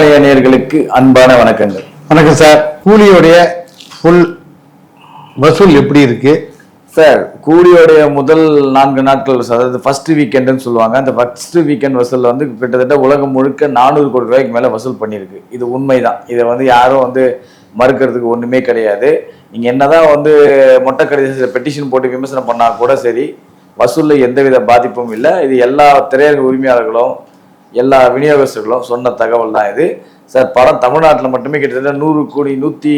ஹிமாலய நேயர்களுக்கு அன்பான வணக்கங்கள். வணக்கம் சார். கூலியோடைய ஃபுல் வசூல் எப்படி இருக்கு சார்? கூலியோடைய முதல் 4 நாட்கள், அதாவது ஃபர்ஸ்ட் வீக்கெண்டுன்னு சொல்லுவாங்க. அந்த ஃபர்ஸ்ட் வீக்கெண்ட் வசூல் வந்து கிட்டத்தட்ட உலகம் முழுக்க 400 கோடி ரூபாய்க்கு மேலே வசூல் பண்ணியிருக்கு. இது உண்மைதான். இதை வந்து யாரும் மறுக்கிறதுக்கு ஒன்றுமே கிடையாது. நீங்கள் என்னதான் மொட்டை கடிதத்தில் பெட்டிஷன் போட்டு விமர்சனம் பண்ணால் கூட சரி, வசூலில் எந்தவித பாதிப்பும் இல்லை. இது எல்லா திரையரங்க உரிமையாளர்களும் எல்லா விநியோகஸ்தர்களும் சொன்ன தகவல் தான் இது. சார், படம் தமிழ்நாட்டில் மட்டுமே கிட்டத்தட்ட 100 கோடி 110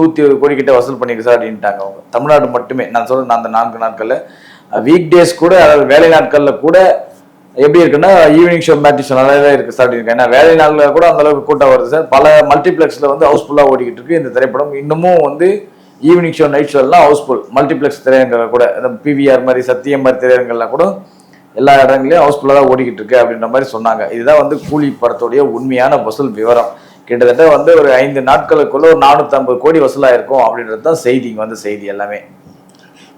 120 கோடி கிட்ட வசூல் பண்ணியிருக்கு சார் அப்படின்ட்டாங்க அவங்க. தமிழ்நாடு மட்டுமே நான் சொல்கிறேன். அந்த 4 நாட்களில் வீக் டேஸ் கூட, அதாவது வேலை நாட்களில் கூட எப்படி இருக்குன்னா ஈவினிங் ஷோ மேட்ச் ஷோ நல்லா தான் இருக்குது சார் அப்படின்னு. ஏன்னா வேலை நாளில் கூட அந்தளவுக்கு கூட்டம் வருது சார். பல மல்டிப்ளெக்ஸில் ஹவுஸ்ஃபுல்லாக ஓடிக்கிட்டு இருக்கு இந்த திரைப்படம். இன்னமும் ஈவினிங் ஷோ நைட் ஷோலாம் ஹவுஸ்ஃபுல். மல்டிப்ளெக்ஸ் திரையரங்கில் கூட, பிவிஆர் மாதிரி சத்தியம் மாதிரி திரையரங்கள்லாம் கூட எல்லா இடங்களையும் ஹவுஸ்ஃபுல்லாக தான் ஓடிக்கிட்டு இருக்கு அப்படின்ற மாதிரி சொன்னாங்க. இதுதான் கூலி படத்துடைய உண்மையான வசூல் விவரம். கிட்டத்தட்ட ஒரு 5 நாட்களுக்குள்ள ஒரு 450 கோடி வசூலாக இருக்கும் அப்படின்றது தான் செய்தி. செய்தி எல்லாமே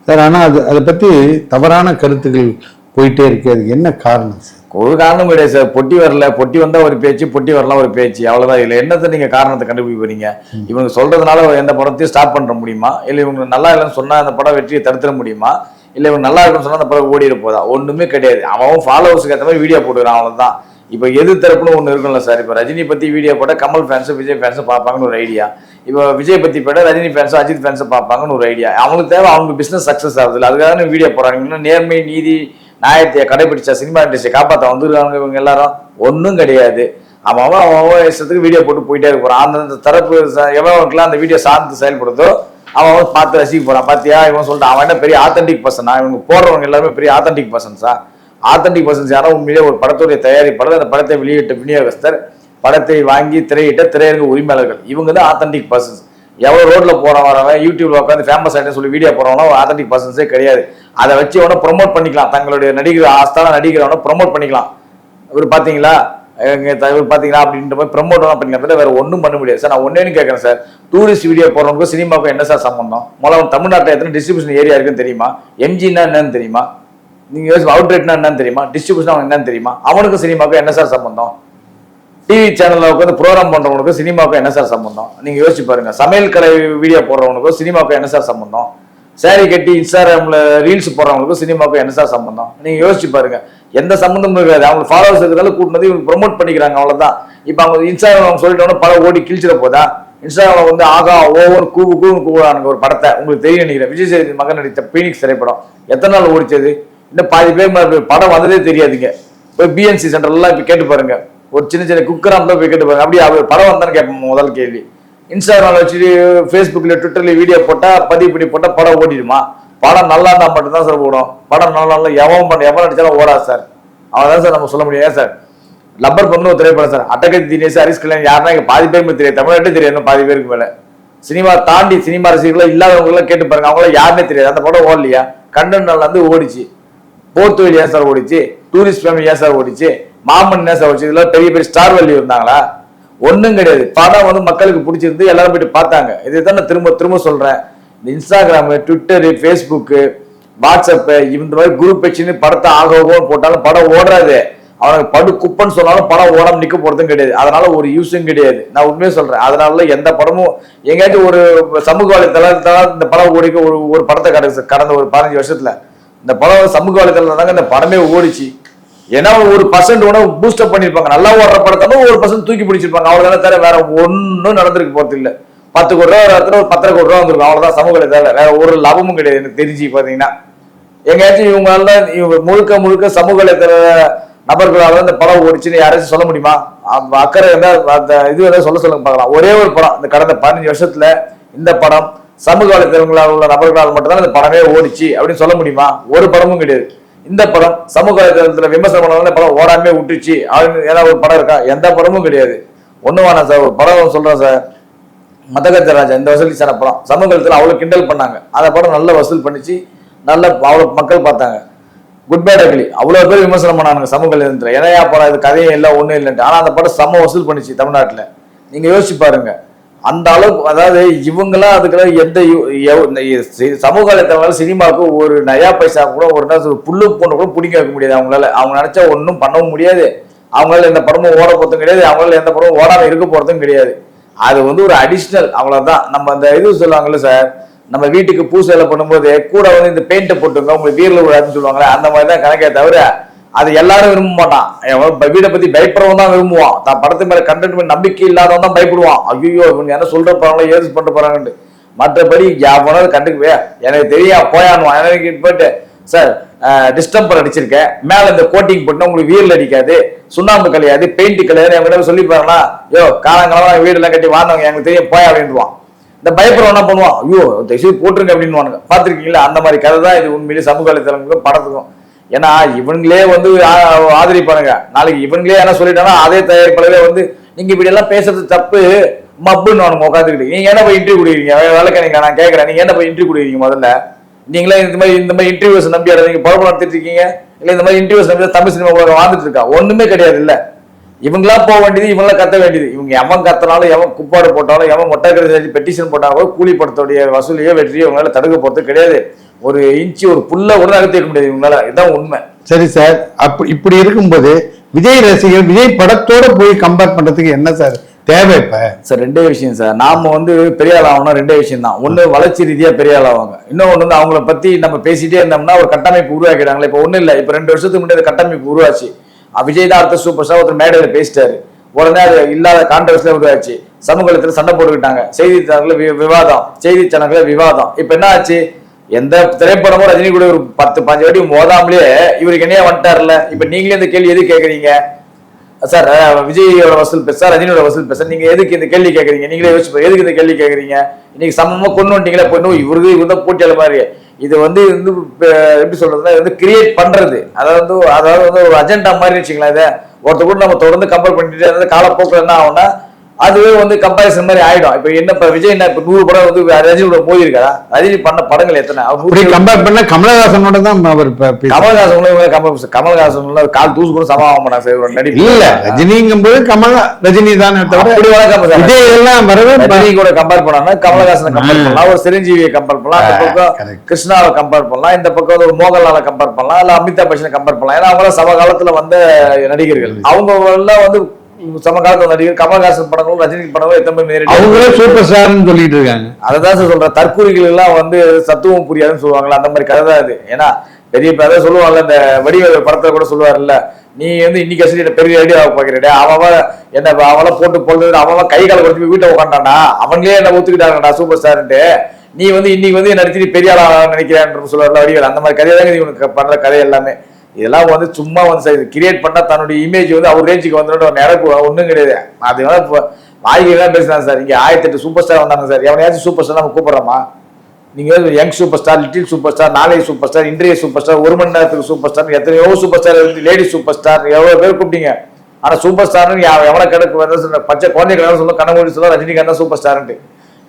சார். ஆனால் அதை பற்றி தவறான கருத்துக்கள் போயிட்டே இருக்கு. அதுக்கு என்ன காரணம் சார்? ஒரு காரணம் கிடையாது சார். பொட்டி வரல, பொட்டி வந்தால் ஒரு பேச்சு, பொட்டி வரலாம் ஒரு பேச்சு, அவ்வளோதான். இதில் என்னத்தை நீங்கள் காரணத்தை கண்டுபிடிக்க போறீங்க? இவங்க சொல்றதுனால எந்த படத்தையும் ஸ்டாப் பண்ணுற முடியுமா? இல்லை இவங்க நல்லா இல்லைன்னு சொன்னால் அந்த படம் வெற்றியை தடுத்துட முடியுமா? இல்லை இவங்க நல்லா இருக்குன்னு சொன்னால் அந்த படம் ஓடிட போதா? ஒன்றுமே கிடையாது. அவன் ஃபாலோவர்ஸுக்கு ஏற்ற மாதிரி வீடியோ போட்டுக்கிறான், அவ்வளோதான். இப்போ எது தரப்புன்னு ஒன்று இருக்குல்ல சார். இப்போ ரஜினி பற்றி வீடியோ போட்டால் கமல் ஃபேன்ஸும் விஜய் ஃபேன்ஸும் பார்ப்பாங்கன்னு ஒரு ஐடியா. இப்போ விஜய் பற்றி போட்டால் ரஜினி ஃபேன்ஸும் அஜித் ஃபேன்ஸும் பார்ப்பாங்கன்னு ஒரு ஐடியா. அவங்களுக்கு தேவை அவங்க பிஸ்னஸ் சக்ஸஸ் ஆகுது. அதுக்காக வீடியோ போடுறாங்க. நேர்மை நீதி நியாயத்தை கடைபிடிச்சா சினிமா இண்டஸ்ட்ரியை காப்பாற்ற வந்துருக்காங்க இவங்க எல்லாரும். ஒன்றும் கிடையாது. அவன் இஷ்டத்துக்கு வீடியோ போட்டு போயிட்டே இருப்பான். அந்தந்த தரப்பு எவனுக்குலாம் அந்த வீடியோ சார்ந்து செயல்படுதோ அவன் பார்த்து ரசிக்க போறான். பார்த்தியா இவன் சொல்லிட்டு அவன் என்ன பெரிய ஆத்தென்டிக் பர்சனா? இவங்க போடுறவங்க எல்லாருமே பெரிய ஆத்தென்டிக் பர்சன்ஸா? ஆத்தென்டிக் பர்சன்ஸ் யாரும் உண்மையிலே ஒரு படத்துடைய தயாரிப்பாளர், அந்த படத்தை வெளியிட்ட விநியோகஸ்தர், படத்தை வாங்கி திரையிட்ட திரையரங்க உரிமையாளர்கள், இவங்க தான் ஆத்தென்டிக் பர்சன்ஸ். எவ்வளோ ரோட்ல வரவன் யூடியூப்ல உட்காந்து ஃபேமஸ் ஆகிட்டு சொல்லி வீடியோ போறவனோ ஆத்தென்டிக் பர்சன்ஸே கிடையாது. அதை வச்சு அவனை ப்ரொமோட் பண்ணிக்கலாம். தங்களுடைய நடிகர் ஆஸ்தான நடிகரவனை ப்ரொமோட் பண்ணிக்கலாம். இவர் பார்த்தீங்களா பார்த்தீங்களா அப்படின்ற மாதிரி ப்ரமோட் பண்ணிக்கலாம். வேற ஒன்றும் பண்ண முடியாது சார். நான் ஒன்னேன்னு கேட்குறேன் சார். டூரிஸ்ட் வீடியோ போடுறவங்களுக்கும் சினிமாவுக்கும் என்ன சார் சம்பந்தம்? முதல்ல தமிழ்நாட்டில் எத்தனை டிஸ்ட்ரிபியூஷன் ஏரியா இருக்குன்னு தெரியுமா? எம்ஜின்னா என்னன்னு தெரியுமா? நீங்கள் அவுட்ரேட்னா என்னன்னு தெரியுமா? டிஸ்ட்ரிபியூஷன் அவனுக்கு என்னன்னு தெரியுமா? அவனுக்கும் சினிமாவுக்கும் என்ன சார் சம்பந்தம்? டிவி சேனலில் உட்காந்து ப்ரோக்ராம் பண்ணுறவனுக்கும் சினிமாவுக்கும் என்ன சார் சம்பந்தம்? நீங்கள் யோசிச்சு பாருங்க. சமையல் கடை வீடியோ போடுறவனுக்கும் சினிமாவுக்கும் என்ன சார் சம்பந்தம்? சேரீ கட்டி இன்ஸ்டாகிராமில் ரீல்ஸ் போடுறவங்களுக்கும் சினிமாவுக்கும் என்ன சார் சம்பந்தம்? நீங்கள் யோசிச்சு பாருங்க. எந்த சம்பந்தமும் இருக்காது. அவங்க ஃபாலோவர்ஸ் இருக்கிறதால கூட்டினது இவங்க ப்ரொமோட் பண்ணிக்கிறாங்க, அவ்வளோதான். இப்போ அவங்க இன்ஸ்டாகிராம் சொல்லிட்டோன்னா படம் ஓடி கிழிச்சிட போதா? இன்ஸ்டாகிராம் ஆகா ஓவர் கூவுறானுங்க ஒரு படத்தை. உங்களுக்கு தெரியும் நினைக்கிறேன். விஜய் சேதுபதி மகன் நடித்த பீனிக்ஸ் திரைப்படம் எத்தனை நாள் ஓடிச்சது? இன்னும் பாதி பேர் படம் வந்ததே தெரியாதுங்க. போய் பிஎன்சி சென்டர்லாம் இப்போ கேட்டு பாருங்க. ஒரு சின்ன சின்ன குக்கராம் தான் போய் கேட்டு பாருங்க. அப்படியே அவர் படம் வந்தான்னு கேட்போம் முதல் கேள்வி. இன்ஸ்டாகிராமில் வச்சுட்டு ஃபேஸ்புக்கில் ட்விட்டர்ல வீடியோ போட்டால் பதிவு பண்ணி போட்டால் படம் ஓடிடுமா? படம் நல்லா இருந்தால் மட்டும்தான் சார் ஓடும். படம் நல்லா இல்லை எவன் நடிச்சாலும் ஓடாது சார். அவன் தான் சார் நம்ம சொல்ல முடியும். ஏன் சார் லப்பர் பந்து ஒரு திரைப்படம் சார். அட்டகத்தி தினேஷ், ஹரிஷ் கல்யாண் யாருன்னா இங்கே பாதி பேருக்கு தெரியாது. தமிழ்நாட்டே தெரியாது பாதி பேருக்கு மேலே. சினிமா தாண்டி சினிமா ரசிகர்களாக இல்லாதவங்களாம் கேட்டு பாருங்க. அவங்களாம் யாருன்னே தெரியாது. அந்த படம் ஓடலையா? கண்டன் நாள் ஓடிச்சு. போர்த்து வழி ஏன் சார் ஓடிச்சு? டூரிஸ்ட் ஃபேமிலி ஏன் சார் ஓடிச்சு? மாமன் ஏன் சார் ஓடிச்சு? இதெல்லாம் பெரிய பெரிய ஸ்டார் வேல்யூ இருந்தாங்களா? ஒன்றும் கிடையாது. படம் மக்களுக்கு பிடிச்சிருந்து எல்லாரும் போயிட்டு பார்த்தாங்க. இதை தான் நான் திரும்ப திரும்ப சொல்றேன். இந்த இன்ஸ்டாகிராமு, ட்விட்டரு, ஃபேஸ்புக்கு, வாட்ஸ்அப்பு இந்த மாதிரி குரூப் வச்சுன்னு படத்தை ஆகவும் போட்டாலும் படம் ஓடுறாது. அவனுக்கு படு குப்பன்னு சொன்னாலும் படம் ஓடாம நிற்க போறதும் கிடையாது. அதனால ஒரு யூஸும் கிடையாது. நான் உண்மையை சொல்றேன். அதனால எந்த படமும் எங்கேயாச்சும் ஒரு சமூக வலைத்தளத்தால் இந்த படம் ஓடிக்க ஒரு படத்தை கடந்த ஒரு 15 வருஷத்துல இந்த படம் சமூக வலைத்தளம் தாங்க இந்த படமே ஓடிச்சு. ஏன்னா ஒரு பர்சன்ட் உணவு பூஸ்டப் பண்ணிருப்பாங்க. நல்லா ஓடுற படத்தாலும் ஒரு பர்சன்ட் தூக்கி பிடிச்சிருப்பாங்க. அவ்வளவுதானே தவிர வேற ஒன்றும் நடந்திருக்கு போறது இல்லை. 10 கோடி ரூபா ஒரு 10 கோடி ரூபா வந்துருக்கும். அவ்வளவுதான் சமூக வலைத்தளம். வேற ஒரு லாபமும் கிடையாது எனக்கு தெரிஞ்சு. பாத்தீங்கன்னா எங்கேயாச்சும் இவங்க முழுக்க சமூக வலைத்தள நபர்களால் இந்த படம் ஓடிச்சுன்னு யாராச்சும் சொல்ல முடியுமா? அக்கறை அந்த இது ஏதாவது சொல்லுங்க பார்க்கலாம். ஒரே ஒரு படம் இந்த கடந்த 15 வருஷத்துல இந்த படம் சமூக வலைத்தளங்களால் உள்ள நபர்களால் மட்டும்தான் இந்த படமே ஓடிச்சு அப்படின்னு சொல்ல முடியுமா? ஒரு படமும் கிடையாது. இந்த படம் சமூக வலைத்தளத்துல விமர்சனம் பண்ணாலும் படம் ஓடாமே விட்டுச்சு அப்படின்னு ஏதாவது ஒரு படம் இருக்கா? எந்த படமும் கிடையாது. ஒண்ணு வேணாம் சார். ஒரு படம் சொல்றேன் சார். மதகஜ ராஜா இந்த வசூலிச்சான படம் சமூக வலைத்தளத்துல அவ்வளவு கிண்டல் பண்ணாங்க. அந்த படம் நல்ல வசூல் பண்ணிச்சு. நல்ல அவ்வளவு மக்கள் பார்த்தாங்க. குட் பேட் அக்லி அவ்வளவு பேர் விமர்சனம் பண்ணானுங்க சமூக வலைத்தளத்துல. ஏனையா படம் இது கதையும் இல்லை ஒண்ணும் இல்லைன்ட்டு. ஆனா அந்த படம் செம்ம வசூல் பண்ணிச்சு தமிழ்நாட்டுல. நீங்க யோசிச்சு பாருங்க. அந்த அளவுக்கு அதாவது இவங்கெல்லாம் அதுக்கெல்லாம் எந்த சமூக வலைத்தளம் சினிமாவுக்கு ஒரு நயா பைசா கூட ஒரு புல்லு பொண்ணு கூட பிடிக்க வைக்க முடியாது அவங்களால. அவங்க நினைச்சா ஒன்றும் பண்ணவும் முடியாது. அவங்களால எந்த படமும் ஓட போறதும் கிடையாது, அவங்களால எந்த படமும் ஓடாம இருக்க போறதும் கிடையாது. அது வந்து ஒரு அடிஷனல், அவ்வளவுதான். நம்ம அந்த இது சொல்லுவாங்கல்ல சார், நம்ம வீட்டுக்கு பூசையில பண்ணும்போது கூட வந்து இந்த பெயிண்ட்டை போட்டுங்க உங்களுக்கு வீரில் விடாதுன்னு சொல்லுவாங்களே, அந்த மாதிரி தான் கணக்கே தவிர அது எல்லாரும் விரும்ப மாட்டான். வீடை பத்தி பயப்படுறவன் தான் விரும்புவான். தான் படத்து மேல கண்டென்ட் மேல நம்பிக்கை இல்லாதவன் தான் பயப்படுவான். ஐயோ இவங்க என்ன சொல்ற போறாங்களோ ஏது பண்ணிட்டு போறாங்கன்னு. மற்றபடி யாவனாவது கண்டுக்குவே எனக்கு தெரியும் போயானுவான். எனக்கு போயிட்டு சார் டிஸ்டம்பர் அடிச்சிருக்கேன், மேல இந்த கோட்டிங் போட்டுனா உங்களுக்கு வீரில் அடிக்காது, சுண்ணாம்பு கலையாது, பெயிண்ட் கலையாது, என்கிட்ட சொல்லி பாருங்களா, யோ காலங்காலம் வீடு எல்லாம் கட்டி வாழ்ந்தவங்க எனக்கு தெரியும் போயா அப்படின்ட்டுவான். இந்த பயப்படுறவன் என்ன பண்ணுவான், ஐயோ தயவுசெய்து போட்டுருங்க அப்படின்னு பாத்துருக்கீங்களா? அந்த மாதிரி கதை தான் இது உண்மையிலே சமூக வலைத்தளங்களுக்கும் படத்துக்கும். ஏன்னா இவங்களே வந்து ஆதரிப்பானுங்க, நாளைக்கு இவங்களே என்ன சொல்லிட்டாங்கன்னா அதே தயாரிப்பாளர்களே வந்து நீங்க இப்படி எல்லாம் பேசுறது தப்பு மப்புன்னு உட்காந்துக்கிட்டு நீங்க என்ன போய் இன்டர்வியூ கொடுக்குறீங்க வேலைக்காரங்க? நான் கேட்கறேன், நீங்க என்ன போய் இன்டர்வியூ கொடுக்குறீங்க? முதல்ல நீங்களே இந்த மாதிரி இன்டர்வியூஸ் நம்பி நீங்க படம் நடத்திட்டு இருக்கீங்க இல்ல? இந்த மாதிரி இன்டர்வியூஸ் நம்பி தமிழ் சினிமா வாழ்ந்துட்டு இருக்கா? ஒண்ணுமே கிடையாது. இல்ல இவங்களா போக வேண்டியது, இவங்களா கத்த வேண்டியது. இவங்க எவன் கத்தினாலும், எவன் குப்பாடு போட்டாலும், எவன் மொட்டை கருதி பெட்டிஷன் போட்டாலும் கூலி படத்துடைய வசூலியோ வெற்றியோ இவங்களால தடுக்க போறது கிடையாது. ஒரு இன்ச்சு ஒரு புல்ல கூட நகர்த்திக்க முடியாது இவங்களால. இதுதான் உண்மை. சரி சார், இப்படி இருக்கும்போது விஜய் ரசிகர் விஜய் படத்தோட போய் கம்பேர் பண்றதுக்கு என்ன சார் தேவை? இப்ப சார் ரெண்டே விஷயம் சார். நாம வந்து பெரிய ஆள் ஆகணும், ரெண்டே விஷயம் தான். ஒண்ணு வளர்ச்சி ரீதியா பெரிய ஆள் ஆவாங்க, இன்னொன்னு வந்து அவங்கள பத்தி நம்ம பேசிட்டே இருந்தோம்னா ஒரு கட்டமைப்பு உருவாக்கிடாங்களே. இப்ப ஒண்ணு இல்ல, இப்ப 2 வருஷத்துக்கு முன்னாடி கட்டமைப்பு உருவாச்சு. விஜய் தான் அடுத்த சூப்பர் ஸ்டார் ஒருத்தர் மேடையில பேசிட்டாரு, உடனே அது இல்லாத கான்ட்ரவர்சியா உருவாச்சு. சமூகத்துல சண்டை போட்டுக்கிட்டாங்க, செய்தித்தாளர்கள விவாதம், செய்தி சேனல்கள விவாதம். இப்ப என்ன ஆச்சு, எந்த திரைப்படமும் ரஜினி கூட ஒரு 10-15 வாட்டி மோதாமலே இவருக்கு என்னையா வந்துட்டார்ல. இப்ப நீங்களே இந்த கேள்வி எது கேட்கறீங்க சார்? விஜயோட வசூல் பெருசா ரஜினியோட வசூல் பெருசா? நீங்க எதுக்கு இந்த கேள்வி கேட்கறீங்க? நீங்களே யோசிச்சு எதுக்கு இந்த கேள்வி கேட்கறீங்க? இன்னைக்கு சமமா கொண்டு வந்துட்டீங்களா? போய் இவருக்கு இவங்க தான் போட்டியாளர் மாதிரி. இது வந்து எப்படி சொல்றதுன்னா வந்து கிரியேட் பண்றது, அதாவது வந்து ஒரு அஜெண்டா மாதிரி வச்சுக்கலாம். இதை ஒருத்தர் கூட நம்ம தொடர்ந்து கம்பேர் பண்ணிட்டு காலப்போக்கில் என்ன ஆகும்னா அதுவே வந்து கம்பாரிசன் மாதிரி ஆயிடும். இப்ப என்ன விஜய் என்ன 100 படம் வந்து ரஜினியோட மோதி இருக்காரா? ரஜினி பண்ண படங்கள் எத்தனை? கம்பேர் பண்ண கமலஹாசனோட தான் அவர். கமலஹாசன் கால் தூசு கூட சமாளம் பண்ணாங்க நடிப்பு இல்ல. ரஜினிங்கும் போது ரஜினி தான் விஜய் எல்லாம் ரஜினி கூட கம்பேர் பண்ணா கமலஹாசனை கம்பேர் பண்ணலாம், ஒரு சிரஞ்சீவியை கம்பேர் பண்ணலாம், இந்த பக்கம் கிருஷ்ணாவை கம்பேர் பண்ணலாம், இந்த பக்கம் ஒரு மோகன்லாலை கம்பேர் பண்ணலாம், இல்ல அமிதாப் பச்சனை கம்பேர் பண்ணலாம். ஏன்னா அவங்க சமகாலத்துல வந்த நடிகர்கள். அவங்க எல்லாம் வந்து சமகாலத்தில் நடிகர். கமலஹாசன் படங்களும் ரஜினி படங்களும் எத்தனை அவங்களே சூப்பர் ஸ்டார்னு சொல்லிட்டு இருக்காங்க. அதான் சொல்ற தற்கூறிகள் எல்லாம் வந்து சத்துவம் புரியாதுன்னு சொல்லுவாங்களா, அந்த மாதிரி கதை தான் அது. ஏன்னா பெரிய அதான் சொல்லுவாங்கல்ல, இந்த வடிவேலு படத்துல கூட சொல்லுவாருல்ல, நீ வந்து இன்னைக்கு அசதி பெரிய ஐடியா பாக்கிறேன், அவன் என்ன அவளை போட்டு பொழுது அவன் கை கால கொடுத்து வீட்டை உட்காண்டானா, அவங்களே என்ன ஒத்துக்கிட்டாங்கடா சூப்பர் ஸ்டார்ன்ட்டு. நீ வந்து இன்னைக்கு வந்து நடிச்சு பெரிய ஆளா நினைக்கிறேன் சொல்லுவார்ல வடிவேலு. அந்த மாதிரி கதையை தான் இவனுக்கு பண்ற கதை எல்லாமே. இதெல்லாம் வந்து சும்மா வந்து கிரியேட் பண்ணா தன்னுடைய இமேஜ் வந்து அவர் ரேஞ்சுக்கு வந்துட்டு நினைப்பு ஒன்றும் கிடையாது. அது வாய்கெல்லாம் பேசுறாங்க சார். இங்க 1008 சூப்பர் ஸ்டார் வந்தாங்க சார். எவனையாச்சும் சூப்பர் ஸ்டார் நம்ம கூப்பிடுறோமா? நீங்க young super star, little super star, நாளைய சூப்பர் ஸ்டார், இன்றைய சூப்பர் ஸ்டார், 1 மணி நேரத்துக்கு சூப்பர் ஸ்டார், எத்தனையோ super star, lady super star, எவ்வளவு பேர் கூப்பிட்டீங்க. ஆனா சூப்பர் ஸ்டார்னு எவனை கிடக்கு பச்சை குழந்தைகள் சொல்லும், கண்ணமூடி சொல்ல ரஜினிகாந்த் தான் சூப்பர் ஸ்டார்ன்ட்டு.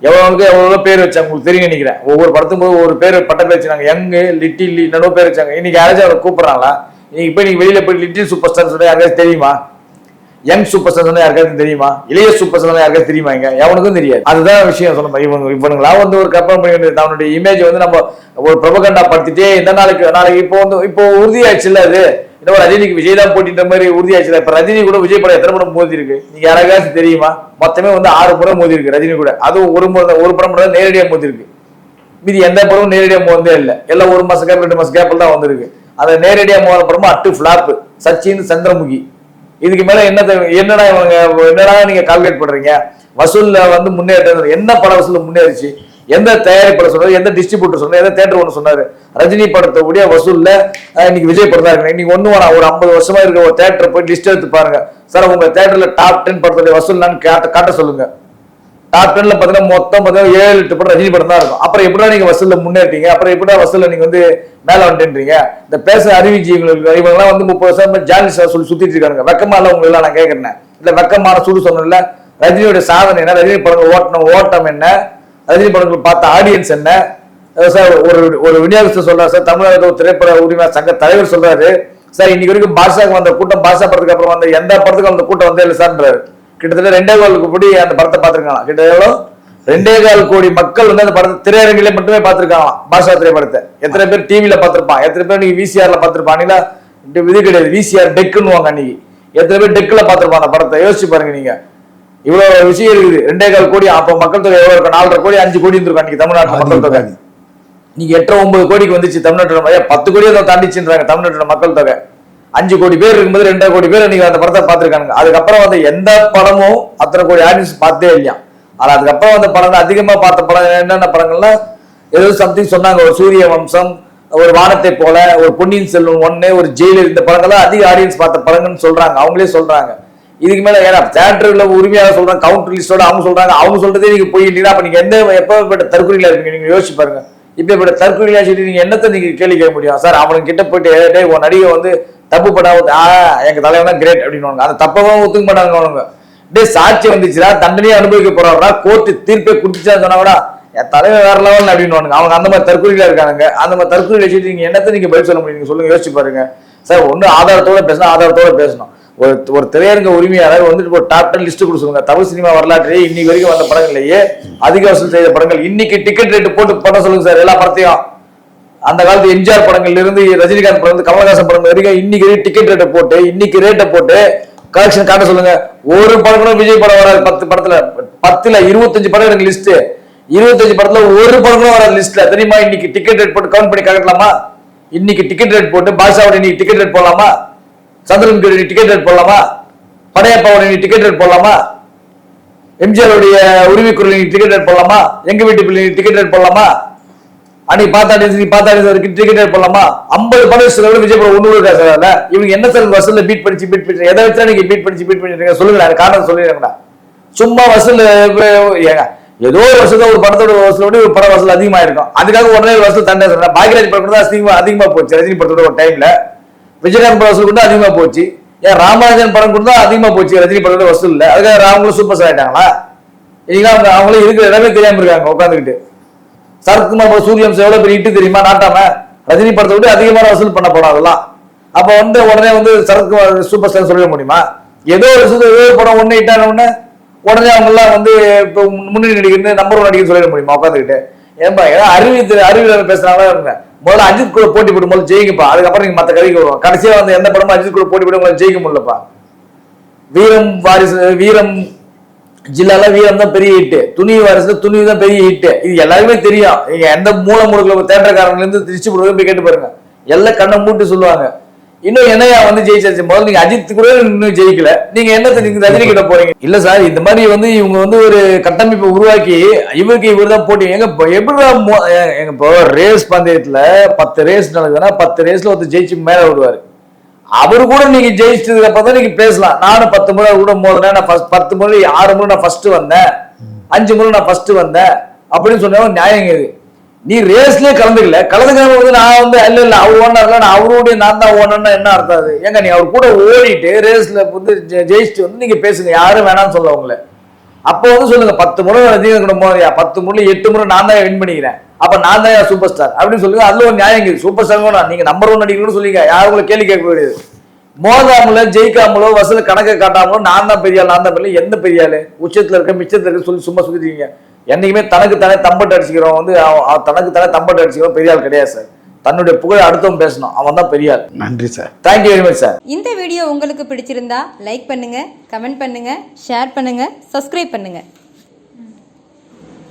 எவ்வளவு பேர் வச்சாங்க உங்களுக்கு தெரியும் நினைக்கிறேன். ஒவ்வொரு படத்தும் போது ஒரு பேர் பட்ட பேர் வச்சாங்க, யங்கு, லிட்டில், என்னென்ன பேர் வச்சாங்க. இன்னைக்கு யாராச்சும் அவரை கூப்பிடுறாங்களா? இன்னைக்கு போய் நீங்க வெளியில போய் லிட்டில் சூப்பர் ஸ்டார் சொன்னா யாருக்காச்சும் தெரியுமா? யங் சூப்பர் ஸ்டார் சொன்னா யாருக்காச்சும் தெரியுமா? இளைய சூப்பர் ஸ்டார் சொன்னா யாருக்காச்சும் தெரியுமா? இங்க எவனுக்கும் தெரியாது. அதுதான் விஷயம். சொன்ன இவனுங்களா வந்து ஒரு கம்பேர் பண்ணி தன்னுடைய இமேஜ் வந்து நம்ம ஒரு ப்ரொபகண்டா படுத்திட்டே இந்த நாளைக்கு இப்போ உறுதியாச்சு இல்ல, அது இன்னும் ரஜினிக்கு விஜய் தான் போட்டின்ற மாதிரி உறுதியாச்சு. இப்ப ரஜினி கூட விஜய் படம் எத்தனை படம் மோதி இருக்கு நீங்க யாராச்சும் தெரியுமா? மொத்தமே வந்து 6 முறை மோதி இருக்கு ரஜினி கூட. அதுவும் ஒரு படம் மட்டும் நேரடியா மோதி இருக்கு. மீதி எந்த படமும் நேரடியா மோதே இல்லை. எல்லாம் 1 மாசம் கேப் 2 மாசம் கேப்பில் தான் வந்திருக்கு. அந்த நேரடியா மோத படமும் அட்டு பிளாப், சச்சின், சந்திரமுகி. இதுக்கு மேல என்னடா நீங்க கால்குலேட் பண்றீங்க? வசூல்ல வந்து முன்னேற்றம் என்ன பட வசூல் முன்னேறிச்சு? எந்த தயாரிப்பாளர் சொன்னாரு, எந்த டிஸ்ட்ரிபியூட்டர் சொன்னாரு, எந்த தேட்டர் ஒன்று சொன்னாரு? ரஜினி படத்தை கூடிய வசூல்ல இன்னைக்கு விஜய் படம் தான் இருக்கு. இன்னைக்கு ஒண்ணு வேணாம், ஒரு 50 வருஷமா இருக்க ஒரு தேட்டர் போய் லிஸ்ட் எடுத்து பாருங்க சார். உங்க தேட்டர்ல டாப் 10 படத்துடைய வசூல் காட்ட சொல்லுங்க. டாப் 10ல பாத்தீங்கன்னா மொத்தம் 7-8 படம் ரஜினி படம் தான் இருக்கும். அப்புறம் எப்படின்னா நீங்க வசூல்ல முன்னேறீங்க? அப்புறம் எப்படின்னா வசூல்ல நீங்க வந்து மேல வந்துட்டீங்க? இந்த பேச அறிவிச்சு இவங்கெல்லாம் வந்து 30 வருஷம் ஜாலிஸ் சொல்லி சுத்திட்டு இருக்காங்க. வெக்கமா இல்ல உங்களுக்கு எல்லாம்? நான் கேட்கறேன். இல்ல வெக்கமான சுடு சொன்னல. ரஜினியோட சாதனை என்ன? ரஜினி படங்கள் ஓட்டம் என்ன? ரஜினி படங்கள் பார்த்த ஆடியன்ஸ் என்ன சார்? ஒரு விநியோகத்தை சொல்றாரு சார். தமிழ்நாடு திரைப்பட உரிமை சங்க தலைவர் சொல்றாரு சார், இன்னைக்கு வரைக்கும் பாஷாக்கு வந்த கூட்டம், பாஷா படத்துக்கு அப்புறம் வந்த எந்த படத்துக்கும் அந்த கூட்டம் வந்தே இல்லை சார்ன்றாரு. கிட்டத்தட்ட 2.25 கோடி அந்த படத்தை பார்த்திருக்காங்க. கிட்ட 2.25 கோடி மக்கள் வந்து அந்த படத்தை திரையரங்கிலே மட்டுமே பார்த்திருக்காங்க. பாஷா திரைப்படத்தை எத்தனை பேர் டிவியில பார்த்திருப்பான்? எத்தனை பேர் நீங்க விசிஆர்ல பார்த்திருப்பான்? இது கிடையாது, விசிஆர் டெக்குன்னு அன்னைக்கு எத்தனை பேர் டெக்கில் பார்த்துருப்பாங்க அந்த படத்தை, யோசிச்சு பாருங்க நீங்க. இவ்வளவு விஷயம் இருக்குது. 2.25 கோடி, அப்ப மக்கள் தொகை எவ்வளவு இருக்கும்? 4.5 கோடி 5 கோடி இருந்திருக்கும் அன்னைக்கு தமிழ்நாட்டு மக்கள் தொகை. நீங்க 8-9 கோடிக்கு வந்துச்சு தமிழ்நாட்டோட. 10 கோடியை தான் தாண்டிச்சுன்றாங்க தமிழ்நாட்டோட மக்கள் தொகை. 5 கோடி பேர் இருக்கும்போது 2.5 கோடி பேர் நீங்க அந்த படத்தை பார்த்திருக்காங்க. அதுக்கப்புறம் வந்து எந்த படமும் அத்தனை கோடி ஆடியன்ஸ் பார்த்தே இல்லையா. ஆனா அதுக்கப்புறம் அந்த படம் அதிகமா பார்த்த படம் என்னென்ன படங்கள்லாம் ஏதோ சம்திங் சொன்னாங்க. ஒரு சூரிய வம்சம், ஒரு வானத்தை போல, ஒரு பொன்னியின் செல்வன் 1, ஒரு ஜெயிலர், இந்த படங்கள்லாம் அதிக ஆடியன்ஸ் பார்த்த படங்கள்னு சொல்றாங்க. அவங்களே சொல்றாங்க. இதுக்கு மேல ஏன்னா தியேட்டர்ல உரிமையாக சொல்றாங்க, கவுண்டர் லிஸ்டோட அவங்க சொல்றாங்க. அவங்க சொல்றதே நீங்க போயிட்டீங்கன்னா அப்ப நீங்க எந்த எப்ப தற்கொலையில இருக்கீங்க நீங்க யோசிச்சு பாருங்க. இப்ப தற்கொலையா சொல்லி நீங்க என்னத்தை நீங்க கேள்வி கேட்க முடியும்? சார் அவனுக்கு கிட்ட போயிட்டு ஒரு நடிகை வந்து தப்பு பண்ணா எங்க தலைவனா கிரேட் அப்படின்னு அந்த தப்பவும் ஒத்துக்க மாட்டாங்க. அவனுங்க டே சாட்சி வந்துச்சுடா, தண்டனையே அனுபவிக்க போறாடா, கோர்ட்டு தீர்ப்பே குடிச்சான்னு சொன்னா என் தலைவர் வேற லெவல் அப்படின்னு அவங்க அந்த மாதிரி தற்கொலையா இருக்காங்க. அந்த மாதிரி தற்கொலை வச்சுட்டு நீங்க என்னத்தை நீங்க பதில் சொல்ல முடியும்? நீங்க சொல்லுங்க, யோசிச்சு பாருங்க சார். ஒண்ணு ஆதாரத்தோட பேசணும், ஆதாரத்தோட பேசணும். ஒரு திரையரங்க உரிமையாளர் வந்துட்டு ஒரு டாப் 10 லிஸ்ட் கொடுத்துருங்க. தமிழ் சினிமா வரலாற்றிலேயே இன்னைக்கு வரைக்கும் வந்த படங்கள்லயே அதிக வசூல் செய்த படங்கள். இன்னைக்கு டிக்கெட் ரேட்டு போட்டு படம் சொல்லுங்க சார் எல்லா படத்தையும். அந்த காலத்து எம்ஜிஆர் படங்கள்ல இருந்து ரஜினிகாந்த் படம், கமலஹாசன் படம் வரைக்கும் இன்னைக்கு டிக்கெட் ரேட்டை போட்டு இன்னைக்கு ரேட்டை போட்டு கலெக்ஷன் காட்ட சொல்லுங்க. ஒரு படம் கூட விஜய் படம் வராது. 10 படத்துல 10ல 25 படம் எனக்கு லிஸ்ட். 25 படத்துல ஒரு படம் கூட வராது லிஸ்ட்ல. தெரியுமா? இன்னைக்கு டிக்கெட் ரேட் போட்டு கவுண்ட் பண்ணி காட்டலாமா? இன்னைக்கு டிக்கெட் ரேட் போட்டு பாஷாவோட இன்னைக்கு டிக்கெட் ரேட் போடலாமா? சந்திரன் டிக்கெட் ரேட் போடலாமா? படையப்பாவோட டிக்கெட் ரேட் போடலாமா? எம்ஜிஆருடைய உரிமை குரல் டிக்கெட் ரேட் போடலாமா? எங்க வீட்டு பிள்ளை டிக்கெட் ரேட் போடலாமா? அன்னைக்கு பார்த்தாடி டிக்கெட் ரேட் போடலாமா? 50 படம் விஜய் படம் ஒண்ணு இருக்கா சார்? இவங்க என்ன சார் வசூல பீட் பண்ணி எதை வச்சா நீங்க பீட் பண்ணி சொல்லுங்க, காரணம் சொல்லிடுறேங்கடா. சும்மா வசூல் ஏதோ ஒரு வருஷத்துல ஒரு படத்தோட வசூலோட ஒரு படம் வசூல் அதிகமா இருக்கும். அதுக்காக உடனே வசூல் தண்டை சொல்றேன். பாக்யராஜ் படம் தான் அதிகமா போச்சு ரஜினி படத்தோட ஒரு டைம்ல. விஜயகாந்த் படம் வசூல் கூட அதிகமா போச்சு. ஏன் ராமராஜன் படம் கூட அதிகமா போச்சு ரஜினி படத்தோட வசூல் இல்ல. அதுக்காக அவங்களும் சூப்பர் ஸ்டார் ஆயிட்டாங்களா? இன்னைக்கு அவங்களும் இருக்கிற இடமே தெரியாம இருக்காங்க உட்காந்துக்கிட்டு. சரத்குமார் சூரியவம்சம் எவ்வளவு பெரிய இட்டு தெரியுமா? நாட்டாம ரஜினி படத்தை விட அதிகமான வசூல் பண்ண போனோம். அதெல்லாம் அப்ப உடனே சரத்குமார் சூப்பர் ஸ்டார் சொல்ல முடியுமா? ஏதோ ஒரு படம் ஒண்ணு இட்டான உடனே அவங்க எல்லாம் முன்னணி நடிகர் நம்பர் 1 நடிகர் சொல்லிட முடியுமா உட்காந்துக்கிட்டு? ஏன்பா அறிவியல் பேசுறாங்களா? முதல்ல அஜித் கூட போட்டி போட்டு முதல்ல ஜெயிக்கப்பா, அதுக்கப்புறம் நீங்க மத்த கதைக்கு வருவோம். கடைசியா எந்த படமும் அஜித் கூட போட்டி போட்டு உங்களுக்கு ஜெயிக்க முடியலப்பா. வீரம் ஜில்லால வீரம் தான் பெரிய ஹிட், துணிவு வாரிசுல துணிவு தான் பெரிய ஹிட். இது எல்லாருமே தெரியும். நீங்க எந்த மூல முடுக்கல தேட்டர்காரங்க இருந்து டிஸ்ட்ரிபியூட்டர் போய் கேட்டு பாருங்க, எல்லாம் கண்ணை மூட்டு சொல்லுவாங்க. இன்னும் என்னையா ஜெயிச்சாச்சு? முதல்ல நீங்க அஜித் கூட இன்னும் ஜெயிக்கல, நீங்க என்னத்தை நீங்க ரஜினி கிட்ட போறீங்க? இல்ல சார், இந்த மாதிரி இவங்க ஒரு கட்டமைப்பை உருவாக்கி இவர் தான் போட்டி. எங்க இப்போ ரேஸ் பந்தயத்துல 10 ரேஸ் நடக்குதுன்னா 10 ரேஸ்ல ஜெயிச்சு மேல விடுவாரு. அவரு கூட நீங்க ஜெயிச்சதுக்கு அப்புறம் தான் நீங்க பேசலாம். நானும் 10 முறை கூட மோதினேன், நான் 10 முறை 6 முறை நான் ஃபர்ஸ்ட் வந்தேன், 5 முறை நான் ஃபர்ஸ்ட் வந்தேன் அப்படின்னு சொன்னா நியாயங்க இது. நீ ரேஸ்லயே கலந்துக்காம நான் இல்ல அவர் ஓனர்ல நான் அவருடைய நான் தான் ஓனர்னா என்ன அர்த்தம்? அது ஏங்க நீ அவர் கூட ஓடிட்டு ரேஸ்ல ஜெயிச்சுட்டு நீங்க பேசுங்க, யாரும் வேணாம்னு சொல்ல உங்களை. அப்போ சொல்லுங்க 10 முறை ரஜினிகாந்த் கூட மோதியா, 10 முறை 8 முறை நான் தான் வின் பண்ணிக்கிறேன், அப்ப நான் தான் சூப்பர் ஸ்டார் அப்படின்னு சொல்லுங்க. அதுல ஒரு நியாயம் இருக்குது. சூப்பர் ஸ்டார் நீங்க நம்பர் 1 நடிகர்னு சொல்லிங்க, யாரும் உங்களை கேள்வி கேட்க முடியாது. மோதாமலோ ஜெயிக்காமலோ வசூல கணக்கை காட்டாமலோ நான் தான் பெரிய ஆள், நான் தான் பெரிய, எந்த பெரிய ஆளு? உச்சத்துல இருக்க மிச்சத்துல இருக்க சொல்லி சும்மா சொல்லிருக்கீங்க. என்னைக்குமே தனக்கு தானே தம்பட்டு அடிச்சுக்கிறோம் தனக்கு தானே தம்பட்டு அடிச்சுக்கிறோம் பெரிய ஆள் கிடையாது சார். தன்னுடைய புகழை அடுத்தவன் பேசணும், அவன் தான் பெரிய ஆள். நன்றி sir, thank you very much sir. இந்த வீடியோ உங்களுக்கு பிடிச்சிருந்தா லைக் பண்ணுங்க, கமெண்ட் பண்ணுங்க, ஷேர் பண்ணுங்க, சப்ஸ்கிரைப் பண்ணுங்க.